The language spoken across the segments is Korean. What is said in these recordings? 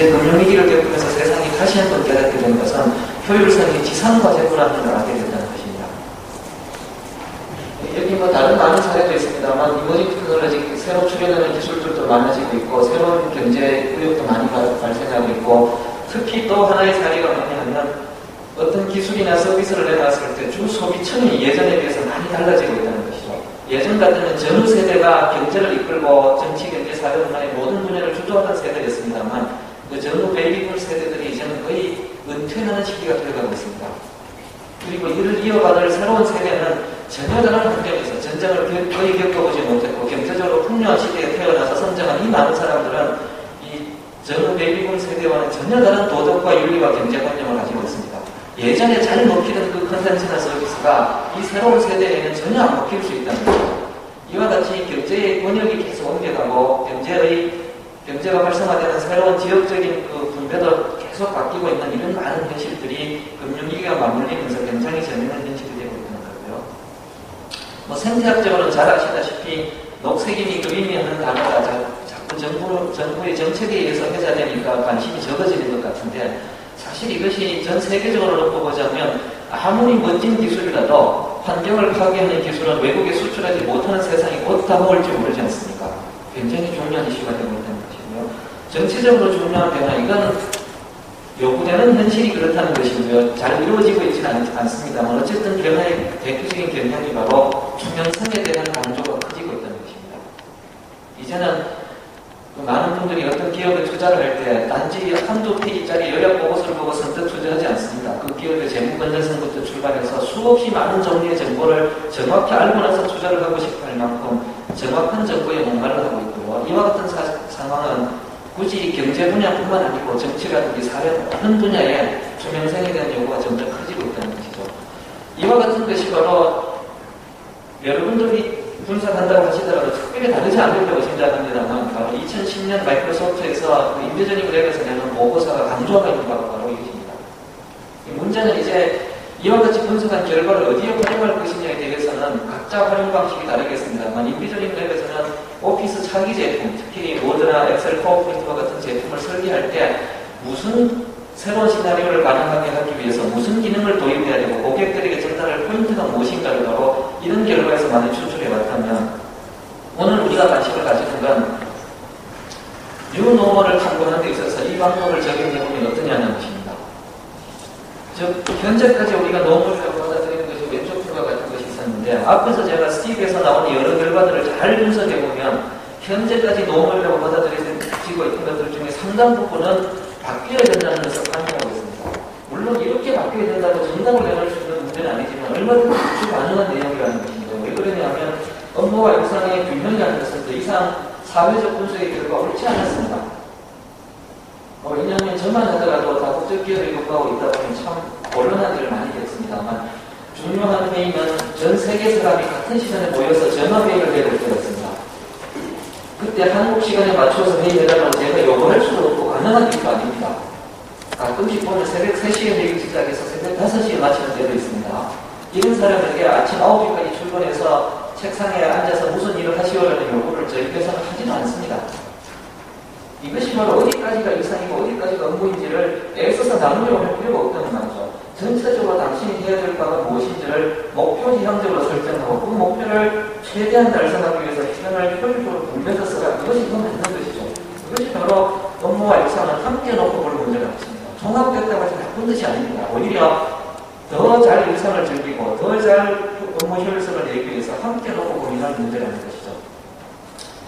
이제 금융위기를 겪으면서 세상이 다시 한번 깨닫게 된 것은 효율성이 지상과제구라는 걸 알게 됐다는 것입니다. 여기 뭐 다른 많은 사례도 있습니다만 이머징 테크놀로지 새로 출현하는 기술들도 많아지고 있고 새로운 경제 의욕도 많이 발생하고 있고 특히 또 하나의 사례가 뭐냐면 어떤 기술이나 서비스를 내놨을 때 주 소비층이 예전에 비해서 많이 달라지고 있다는 것이죠. 예전 같으면 전후 세대가 경제를 이끌고 정치, 경제, 사회, 문화의 모든 분야를 주도하던 세대였습니다만 그 전후 베이비붐 세대들이 이제는 거의 은퇴하는 시기가 되어가고 있습니다. 그리고 이를 이어받을 새로운 세대는 전혀 다른 환경에서 전쟁을 거의 겪어보지 못했고 경제적으로 풍요한 시대에 태어나서 성장한 이 많은 사람들은 이 전후 베이비붐 세대와는 전혀 다른 도덕과 윤리와 경제관념을 가지고 있습니다. 예전에 잘 먹히던 그 컨텐츠나 서비스가 이 새로운 세대에는 전혀 안 먹힐 수 있다는 거죠. 이와 같이 경제의 권역이 계속 옮겨가고 경제가 활성화되는 새로운 지역적인 그 분배도 계속 바뀌고 있는 이런 많은 현실들이 금융위기가 맞물리면서 굉장히 재미있는 현실이 되고 있는 거고요. 뭐 생태학적으로는 잘 아시다시피 녹색이니 그린이 하는 단어가 자꾸 정부의 정책에 의해서 회자되니까 관심이 적어지는 것 같은데 사실 이것이 전 세계적으로 놓고 보자면 아무리 멋진 기술이라도 환경을 파괴하는 기술은 외국에 수출하지 못하는 세상이 곧 다가올지 모르지 않습니까? 굉장히 중요한 이슈가 되고 있다는 것이고요. 전체적으로 중요한 변화, 이건 요구되는 현실이 그렇다는 것이고요. 잘 이루어지고 있지는 않습니다만 어쨌든 변화의 대표적인 경향이 바로 투명성에 대한 강조가 커지고 있다는 것입니다. 이제는 많은 분들이 어떤 기업에 투자를 할 때 단지 한두 페이지짜리 요약 보고서를 보고 선뜻 투자하지 않습니다. 그 기업의 재무 건전성부터 출발해서 수없이 많은 종류의 정보를 정확히 알고 나서 투자를 하고 싶어 할 만큼 정확한 정보에 목말라 하고 있고요. 이와 같은 상황은 굳이 경제 분야뿐만 아니고 정치라든지 사회 모든 분야에 투명성에 대한 요구가 점점 커지고 있다는 것이죠. 이와 같은 것이 바로 여러분들이 분석한다고 하시더라도 특별히 다르지 않으려고 생각합니다만 바로 2010년 마이크로소프트에서 그 인비저닝 랩에서 내는 보고서가 강조하고 있는 바가 바로 이것입니다. 문제는 이제 이와 같이 분석한 결과를 어디에 활용할 것이냐에 대해서는 각자 활용 방식이 다르겠습니다만 인비저닝 랩에서는 오피스 차기 제품, 특히 워드나 엑셀, 파워포인트와 같은 제품을 설계할 때 무슨 새로운 시나리오를 가능하게 하기 위해서 무슨 기능을 도입해야 되고 고객들에게 전달할 포인트가 무엇인가를 바로 이런 결과에서 많이 추출해 왔다면 오늘 우리가 관심을 가지는 건 뉴노멀을 탐구하는 데 있어서 이 방법을 적용해보면 어떠냐는 것입니다. 즉 현재까지 우리가 노멀이라고 받아들이는 것이 왼쪽 표가 같은 것이 있었는데 앞에서 제가 스티브에서 나오는 여러 결과들을 잘 분석해보면 현재까지 노멀이라고 받아들이고 있는 것들 중에 상당 부분은 바뀌어야 된다는 것을 반영하고 있습니다. 물론 이렇게 바뀌어야 된다고 정답을 내놓을 수 있는 문제는 아니지만 얼마든지 추측 가능한 내용이라는 것입니다. 왜 그러냐면 업무와 일상의 균형이라는 것은 더 이상 사회적 분석의 결과가 옳지 않았습니다. 왜냐하면 저만 하더라도 다국적 기업에 근무하고 있다 보면 참 곤란한 일을 많이 겪습니다만 중요한 회의는 전 세계 사람이 같은 시간에 모여서 전화회의를 해볼 때였습니다. 그때 한국 시간에 맞춰서 회의해달라고 제가 요구할 수도 없고 가능한 일도 아닙니다. 가끔씩 보면 새벽 3시에 회의 시작해서 새벽 5시에 마치는 때도 있습니다. 이런 사람에게 아침 9시까지 출근해서 책상에 앉아서 무슨 일을 하시오라는 요구를 저희 회사는 하지도 않습니다. 이것이 바로 어디까지가 일상이고 어디까지가 업무인지를 애써서 나누려고 할 필요가 없다는 말이죠. 전체적으로 당신이 해야 될 바가 무엇인지를 목표 지향적으로 설정하고 그 목표를 최대한 달성하기 위해서 시간을 효율적으로 분배해서 쓰라. 이것이 더 맞는 것이죠. 이것이 바로 업무와 일상을 함께 놓고 볼 문제가 있습니다. 종합됐다고 해서 나쁜 뜻이 아닙니다. 오히려 더 잘 일상을 즐기고 더 잘 업무 효율성을 내기 위해서 함께 놓고 고민할 문제라는 것이죠.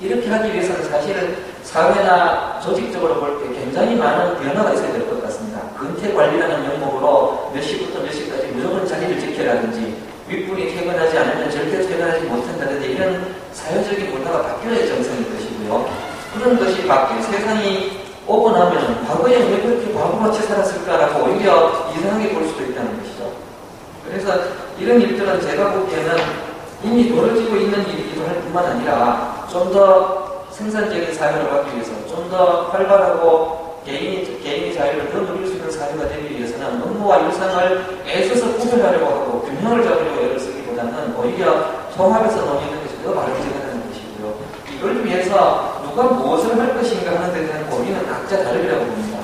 이렇게 하기 위해서는 사실은 사회나 조직적으로 볼 때 굉장히 많은 변화가 있어야 될 것 같습니다. 근태관리라는 명목으로 몇 시부터 몇 시까지 무조건 자리를 지켜라든지 윗분이 퇴근하지 않으면 절대 퇴근하지 못한다든지 이런 사회적인 문화가 바뀌어야 정상일 것이고요. 그런 것이 바뀐 세상이 오고 나면 과거에 왜 그렇게 바보같이 살았을까라고 오히려 이상하게 볼 수도 있다는 것이죠. 그래서 이런 일들은 제가 보기에는 이미 벌어지고 있는 일이기도 할 뿐만 아니라 좀 더 생산적인 사회를 하기 위해서 좀 더 활발하고 개인의 자유를 더 누릴 수 있는 사회가 되기 위해서는 업무와 일상을 애써서 구별하려고 하고 균형을 잡으려고 애를 쓰기보다는 오히려 통합해서 논의하는 것이 더 바람직하다는 것이고요. 이걸 위해서 누가 무엇을 할 것인가 하는 데 대한 고민은 각자 다르리라고 봅니다.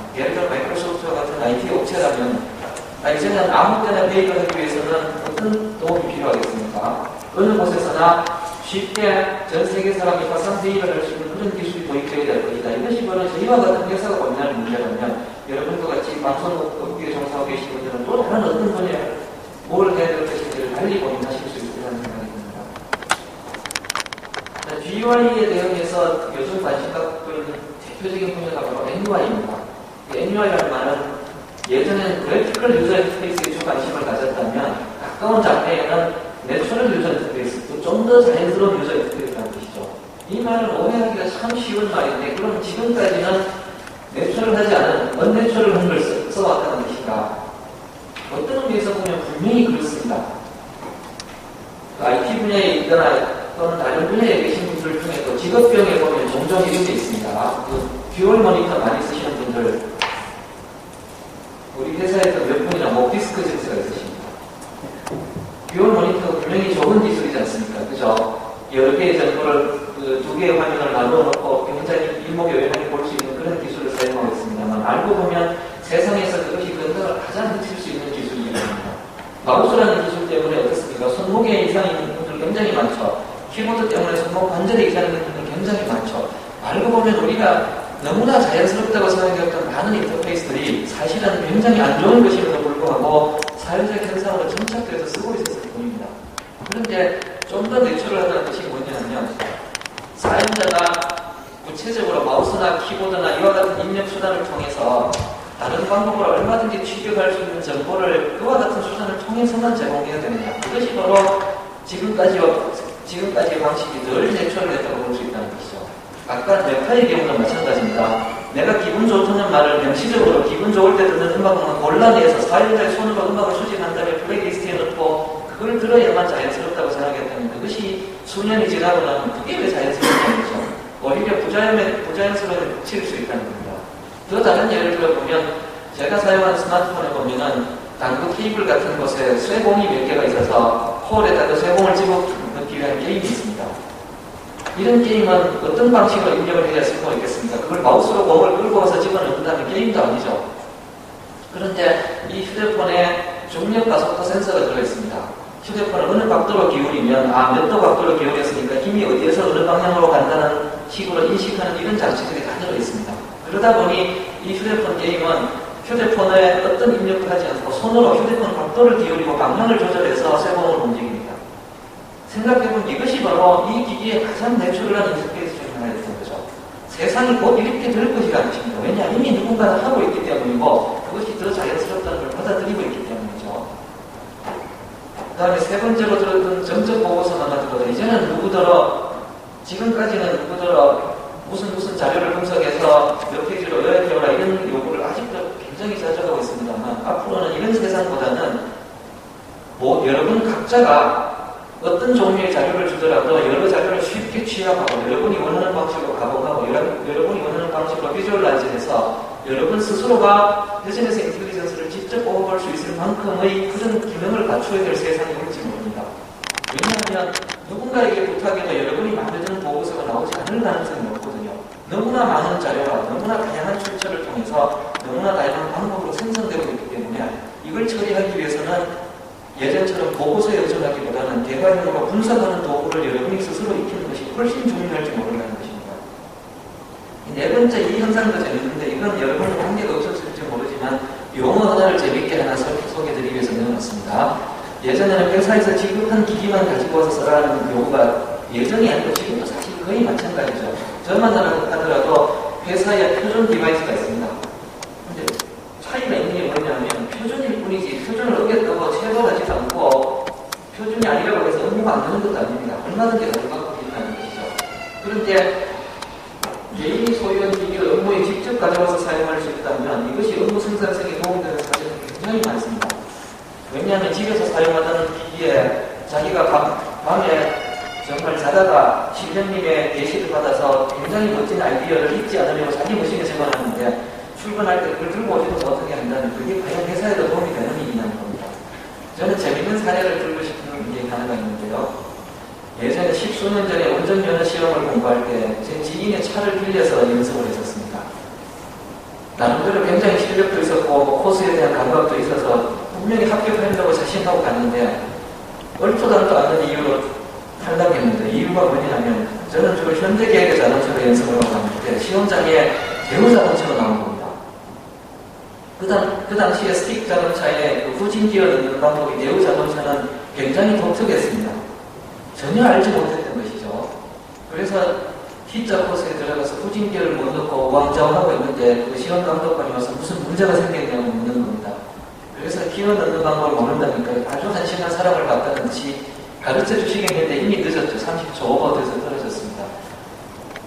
이제는 아무 때나 회의를 하기 위해서는 어떤 도움이 필요하겠습니까? 어느 곳에서나 쉽게 전 세계 사람이 화상 회의를 할 수 있는 그런 기술이 도입되어야 될 것이다. 이것이 바로 저희와 같은 회사가 고민하는 문제라면 여러분과 같이 방송업계에 종사하고 계신 분들은 또 다른 어떤 분야에 뭘 해야 될 것인지를 달리 고민하실 수 있다는 생각이 듭니다. GUI에 대응해서 요즘 관심 갖고 있는 대표적인 분야가 바로 NUI입니다. NUI라는 말은 예전에는 그래픽컬 유저 인터페이스에 주 관심을 가졌다면 가까운 장래에는 내추럴 유저 인터페이스, 또 좀 더 자연스러운 유저 인터페이스라는 뜻이죠. 이 말을 오해하기가 참 쉬운 말인데 그럼 지금까지는 내추럴하지 않은 언내추럴한 걸 써왔다는 뜻인가? 어떤 의미에서 보면 분명히 그렇습니다. IT 분야에 있거나 또는 다른 분야에 계신 분들 중에도 직업병에 보면 종종 이런 게 있습니다. 듀얼 모니터 많이 쓰시는 분들, 우리 회사에서 몇 분이나 디스크 증세가 있으십니다. 듀얼 모니터가 분명히 좋은 기술이지 않습니까? 그죠? 여러 개의 정보를 두 개의 화면을 나누어 놓고 굉장히 일목요연하게 볼 수 있는 그런 기술을 사용하고 있습니다만 알고 보면 세상에서 그것이 건강을 가장 해칠 수 있는 기술입니다. 마우스라는 기술 때문에 어떻습니까? 손목에 이상이 있는 분들 굉장히 많죠. 키보드 때문에 손목 관절에 이상이 있는 분들 굉장히 많죠. 알고 보면 우리가 너무나 자연스럽다고 생각했던 많은 인터페이스들이 사실은 굉장히 안 좋은 것임에도 불구하고 사회적 현상으로 정착돼서 쓰고 있었을 뿐입니다. 그런데 좀 더 내추럴하다는 뜻이 뭐냐면 사용자가 구체적으로 마우스나 키보드나 이와 같은 입력 수단을 통해서 다른 방법으로 얼마든지 취득할 수 있는 정보를 그와 같은 수단을 통해서만 제공해야 됩니다. 그것이 바로 지금까지의 방식이 늘 내추럴했다고 볼 수 있다는 것이죠. 아까 넥타의 경우는 마찬가지입니다. 내가 기분 좋다는 말을 명시적으로 기분 좋을 때 듣는 음악은 골라내서 사용자의 손으로 음악을 수집한 다음에 플레이리스트에 넣고 그걸 들어야만 자연스럽다고 생각했다면 그것이 수년이 지나고 나면 그게 왜 자연스럽다는 거죠. 오히려 부자연스러움에 그칠 수 있다는 겁니다. 더 다른 예를 들어보면 제가 사용하는 스마트폰에 보면은 당구 케이블 같은 곳에 쇠봉이 몇 개가 있어서 홀에다가 쇠봉을 집어넣기 위한 게임이 있습니다. 이런 게임은 어떤 방식으로 입력을 해야 쓸 있겠습니까? 그걸 마우스로 공을 끌고 와서 집어넣는다면 게임도 아니죠. 그런데 이 휴대폰에 중력과 속도 센서가 들어있습니다. 휴대폰을 어느 각도로 기울이면 몇 도 각도로 기울였으니까 힘이 어디에서 어느 방향으로 간다는 식으로 인식하는 이런 장치들이 다 들어있습니다. 그러다 보니 이 휴대폰 게임은 휴대폰에 어떤 입력도 하지 않고 손으로 휴대폰 각도를 기울이고 방향을 조절해서 쇠봉을 움직입니다. 생각해보면 이것이 바로 이 기기의 가장 내추럴한 인터페이스 중에 하나였던 거죠. 세상이 곧 이렇게 될 것이라는 것입니다. 왜냐? 이미 누군가는 하고 있기 때문이고 그것이 더 자연스럽다는 걸 받아들이고 있기 때문이죠. 그 다음에 세 번째로 들었던 정적 보고서만 하더라도 이제는 누구더러 지금까지는 누구더러 무슨 자료를 분석해서 몇 페이지로 요약해오라 이런 요구를 아직도 굉장히 자주 하고 있습니다만 앞으로는 이런 세상보다는 여러분 각자가 어떤 종류의 자료를 주더라도 여러 자료를 쉽게 취합하고 여러분이 원하는 방식으로 가공하고 여러분이 원하는 방식으로 비주얼라이즈해서 여러분 스스로가 비즈니스 인텔리전스를 직접 뽑아볼 수 있을 만큼의 그런 기능을 갖추어야 될 세상이 올지 모릅니다. 왜냐하면 누군가에게 부탁해도 여러분이 마음에 드는 보고서가 나오지 않을 가능성이 높거든요. 너무나 많은 자료와 너무나 다양한 출처를 통해서 너무나 다양한 방법으로 생성되고 있기 때문에 이걸 처리하기 위해서는 예전처럼 보고서에 의존하기보다는 대화형으로 분석하는 도구를 여러분이 스스로 익히는 것이 훨씬 중요할지 모른다는 것입니다. 네 번째 이 현상도 재밌는데 이건 여러분과 관계가 없었을지 모르지만 용어 하나를 재밌게 하나 소개해드리기 위해서 넣어놨습니다. 예전에는 회사에서 지급한 기기만 가지고 와서 써라는 요구가 예전이 아니고 지금도 사실 거의 마찬가지죠. 저만 하더라도 회사에 표준 디바이스가 있습니다. 근데 차이가 있는 게 뭐냐면 표준일 뿐이지 표준을 어겼다고 체벌하지 않고 표준이 아니라고 해서 업무가 안 되는 것도 아닙니다. 얼마든지 다른 방법이 있다는 것이죠. 그런데 개인이 소유한 기기를 업무에 직접 가져와서 사용할 수 있다면 이것이 업무 생산성에 도움되는 사실은 굉장히 많습니다. 왜냐하면 집에서 사용하던 기기에 자기가 밤에 정말 자다가 실장님의 게시를 받아서 굉장히 멋진 아이디어를 잊지 않으려고 자기 머신에 집어넣는데 출근할 때 그걸 들고 오셔서 어떻게 한다면 그게 과연 회사에도 도움이 되는 일이냐는 겁니다. 저는 재밌는 사례를 들고 싶은 게 하나가 있는데요. 예전에 10수년 전에 운전면허 시험을 공부할 때 제 지인의 차를 빌려서 연습을 했었습니다. 나름대로 굉장히 실력도 있었고 코스에 대한 감각도 있어서 분명히 합격한다고 자신하고 갔는데 얼토당도 않는 이유로 탈락했는데 이유가 뭐냐면 저는 주로 현대계획의 자동차로 연습을 하고 갔는데 시험장에 대우 자동차로 나온 겁니다. 그 당시에 스틱 자동차에 그 후진 기어 넣는 방법이 대우 자동차는 굉장히 독특했습니다. 전혀 알지 못했던 것이죠. 그래서 T자 코스에 들어가서 후진 기어를 못 넣고 우왕좌왕하고 있는데 그 시험 감독관이 와서 무슨 문제가 생겼냐고 묻는 겁니다. 그래서 기어 넣는 방법을 모른다니까 아주 한심한 사람을 봤다는 듯이 가르쳐 주시겠는데 이미 늦었죠. 30초 오버돼서 떨어졌습니다.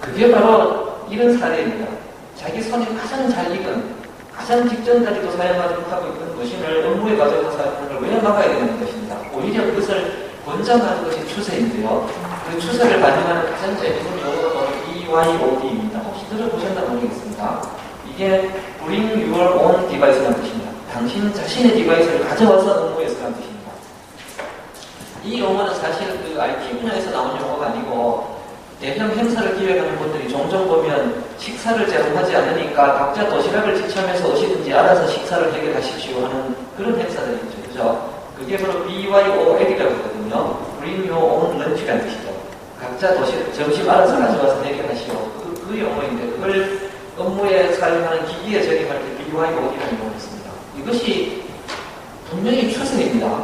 그게 바로 이런 사례입니다. 자기 손이 가장 잘 익은, 가장 직전까지도 사용하도록 하고 있던 머신을 업무에 가져서 사용하는 걸 왜 막아야 되는 것입니다. 오히려 그것을 권장하는 것이 추세인데요. 그 추세를 반영하는 가장 재밌는 용어가 바로 BYOD입니다. 혹시 들어보셨나 모르겠습니다. 이게 Bring Your Own Device라는 뜻입니다. 당신 자신의 디바이스를 가져와서 업무에 쓰라는 뜻입니다. 이 용어는 사실 그 IT 분야에서 나온 용어가 아니고 대형 행사를 기획하는 분들이 종종 보면 식사를 제공하지 않으니까 각자 도시락을 지참해서 오시든지 알아서 식사를 해결하십시오 하는 그런 행사들이 있죠. 그죠? 그게 바로 BYOL이라고 하거든요. Bring Your Own Lunch라는 뜻이죠. 각자 점심 알아서 가져와서 해결하시오. 그 용어인데 그걸 업무에 사용하는 기기에 적용할 때 BYOD라는 용어가 있습니다. 이것이 분명히 추세입니다.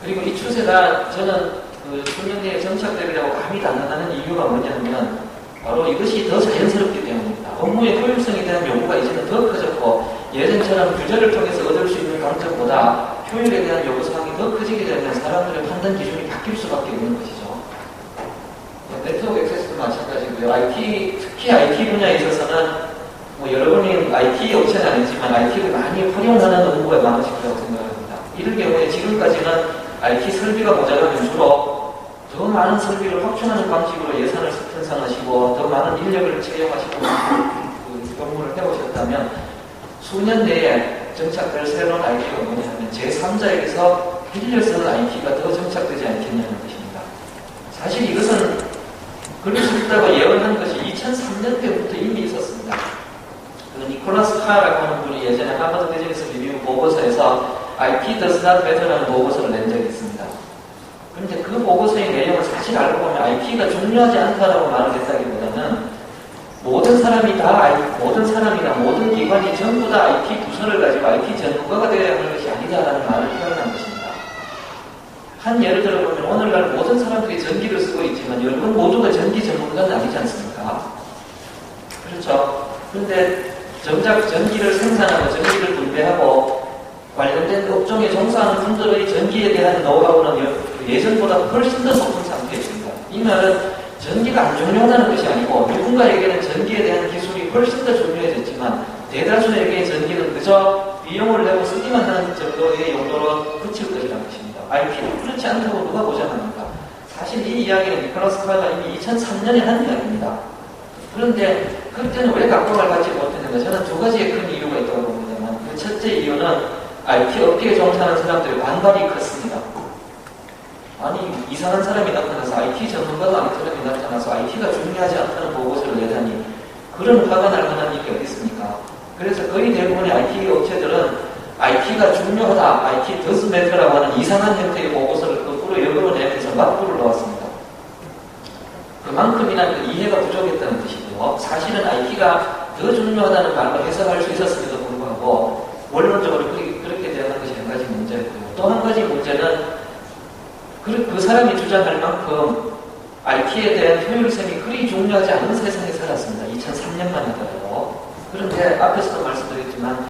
그리고 이 추세가 저는 그 수년 내에 정착되려고 감이 닿는다는 이유가 뭐냐면 바로 이것이 더 자연스럽기 때문입니다. 업무의 효율성에 대한 요구가 이제는 더 커졌고 예전처럼 규제를 통해서 얻을 수 있는 강점보다 효율에 대한 요구사항이 더 커지게 되면 사람들의 판단 기준이 바뀔 수밖에 없는 것이죠. 네트워크 액세스도 마찬가지고요. 특히 IT 분야에 있어서는 뭐 여러분이 IT 업체는 아니지만 IT를 많이 활용하는 업무가 많으실 거라고 생각합니다. 이럴 경우에 지금까지는 IT 설비가 모자라면 주로 더 많은 설비를 확충하는 방식으로 예산을 편성하시고 더 많은 인력을 채용하시고 그 업무를 해오셨다면 수년 내에 정착될 새로운 IT가 뭐냐면 제3자에게서 빌려 쓰는 IT가 더 정착되지 않겠냐는 것입니다. 사실 이것은 그럴 수 있다고 예언한 것이 2003년 때부터 이미 있었습니다. 그 니콜라스 카라고 하는 분이 예전에 하버드 비즈니스 리뷰 보고서에서 IT does not matter라는 보고서를 낸 적이 있습니다. 그런데 그 보고서의 내용을 사실 알고 보면 IT가 중요하지 않다라고 말을 했다기보다는 모든 사람이나 모든 기관이 전부 다 IT 부서를 가지고 IT 전문가가 되어야 하는 것이 아니다라는 말을 표현한 것입니다. 한 예를 들어보면 오늘날 모든 사람들이 전기를 쓰고 있지만 여러분 모두가 전기 전문가는 아니지 않습니까? 그렇죠. 그런데 정작 전기를 생산하고 전기를 분배하고 관련된 업종에 종사하는 분들의 전기에 대한 노하우는 예전보다 훨씬 더 높은 상태에 있습니다. 이 말은 전기가 안 중요하다는 것이 아니고 누군가에게는 전기에 대한 기술이 훨씬 더 중요해졌지만 대다수에게 전기는 그저 비용을 내고 쓰기만 하는 정도의 용도로 그칠 것이라는 것입니다. IT는 그렇지 않다고 누가 보장합니까? 사실 이 이야기는 니콜라스 카가 이미 2003년에 한 이야기입니다. 그런데 그때는 왜 각광을 받지 못했는가? 저는 두 가지의 큰 이유가 있다고 봅니다만 그 첫째 이유는 IT 업계에 종사하는 사람들의 반발이 컸습니다. 아니 이상한 사람이 나타나서 IT 전문가도 아닌 사람이 나타나서 IT가 중요하지 않다는 보고서를 내다니 그런 화가 날 만한 일이 어디 있습니까? 그래서 거의 대부분의 IT 업체들은 IT가 중요하다, IT does matter라고 하는 이상한 형태의 보고서를 거꾸로 역으로 내면서 맞불을 놓았습니다. 그만큼이나 그 이해가 부족했다는 뜻이고요. 사실은 IT가 더 중요하다는 말로 해석할 수 있었음에도 불구하고 원론적으로 그렇게 대하는 것이 한 가지 문제고요. 또 한 가지 문제는 그 사람이 주장할 만큼 IT에 대한 효율성이 그리 중요하지 않은 세상에 살았습니다. 2003년만 하더라도. 그런데 앞에서도 말씀드렸지만